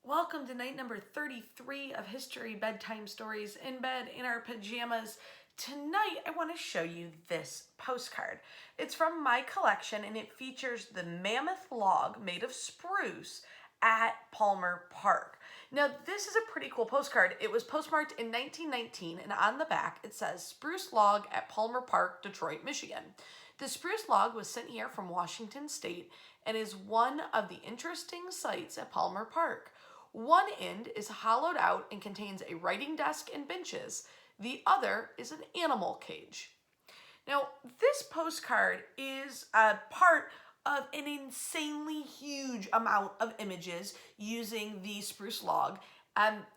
Welcome to night number 33 of History Bedtime Stories in bed in our pajamas. Tonight I want to show you this postcard. It's from my collection and it features the mammoth log made of spruce at Palmer Park. Now this is a pretty cool postcard. It was postmarked in 1919 and on the back it says Spruce Log at Palmer Park, Detroit, Michigan. The spruce log was sent here from Washington State and is one of the interesting sights at Palmer Park. One end is hollowed out and contains a writing desk and benches. The other is an animal cage. Now, this postcard is a part of an insanely huge amount of images using the spruce log.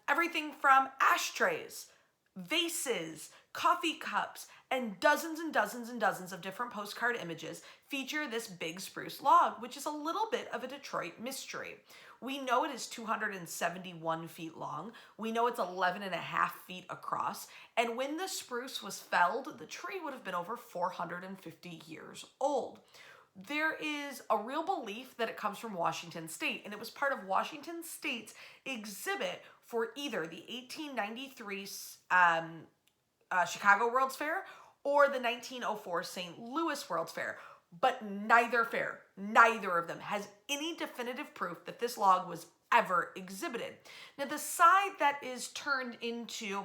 Everything from ashtrays, vases, coffee cups, and dozens and dozens and dozens of different postcard images feature this big spruce log, which is a little bit of a Detroit mystery. We know it is 271 feet long. We know it's 11 and a half feet across. And when the spruce was felled, the tree would have been over 450 years old. There is a real belief that it comes from Washington State, and it was part of Washington State's exhibit for either the 1893 Chicago World's Fair or the 1904 St. Louis World's Fair. But neither of them has any definitive proof that this log was ever exhibited. Now, the side that is turned into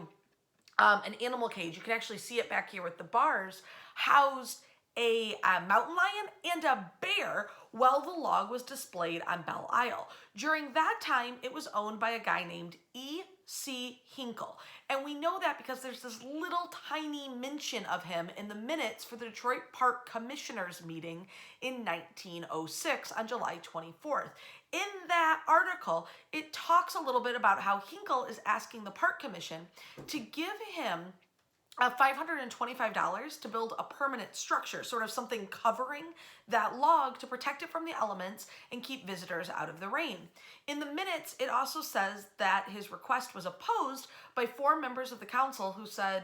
an animal cage, you can actually see it back here with the bars, housed a mountain lion and a bear while the log was displayed on Belle Isle. During that time, it was owned by a guy named E.C. Hinkle. And we know that because there's this little tiny mention of him in the minutes for the Detroit Park Commissioners meeting in 1906 on July 24th. In that article, it talks a little bit about how Hinkle is asking the Park Commission to give him $525 to build a permanent structure, sort of something covering that log to protect it from the elements and keep visitors out of the rain. In the minutes, it also says that his request was opposed by 4 members of the council who said,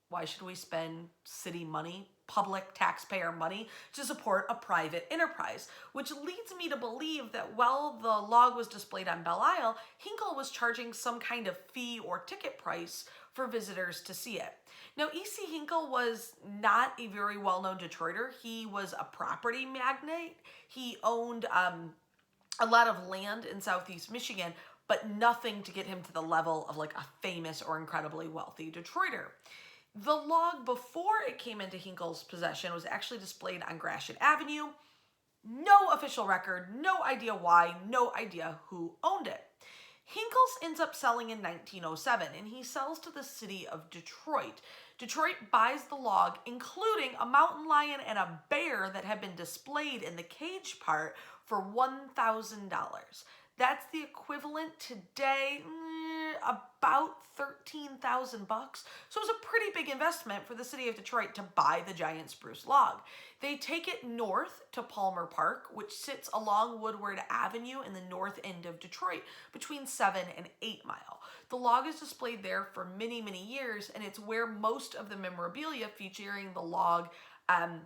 why should we spend city money, public taxpayer money, to support a private enterprise? Which leads me to believe that while the log was displayed on Belle Isle, Hinkle was charging some kind of fee or ticket price for visitors to see it. Now, E.C. Hinkle was not a very well-known Detroiter. He was a property magnate. He owned a lot of land in southeast Michigan, but nothing to get him to the level of like a famous or incredibly wealthy Detroiter. The log before it came into Hinkle's possession was actually displayed on Gratiot Avenue. No official record, no idea why, no idea who owned it. Hinkle's ends up selling in 1907, and he sells to the city of Detroit. Detroit buys the log, including a mountain lion and a bear that had been displayed in the cage part, for $1,000. That's the equivalent today, about $13,000. So it was a pretty big investment for the city of Detroit to buy the giant spruce log. They take it north to Palmer Park, which sits along Woodward Avenue in the north end of Detroit, between 7 and 8 Mile. The log is displayed there for many, many years, and it's where most of the memorabilia featuring the log,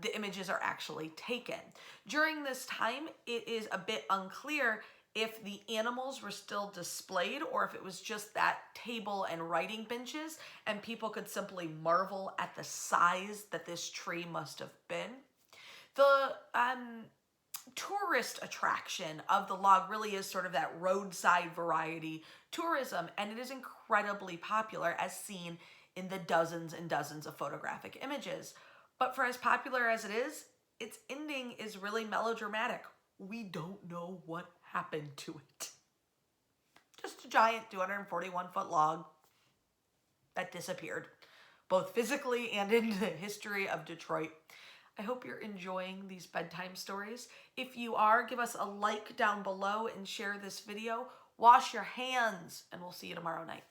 the images are actually taken. During this time, it is a bit unclear if the animals were still displayed or if it was just that table and writing benches and people could simply marvel at the size that this tree must have been. The tourist attraction of the log really is sort of that roadside variety tourism, and it is incredibly popular as seen in the dozens and dozens of photographic images. But for as popular as it is, its ending is really melodramatic. We don't know what happened to it. Just a giant 241-foot log that disappeared, both physically and in the history of Detroit. I hope you're enjoying these bedtime stories. If you are, give us a like down below and share this video. Wash your hands, and we'll see you tomorrow night.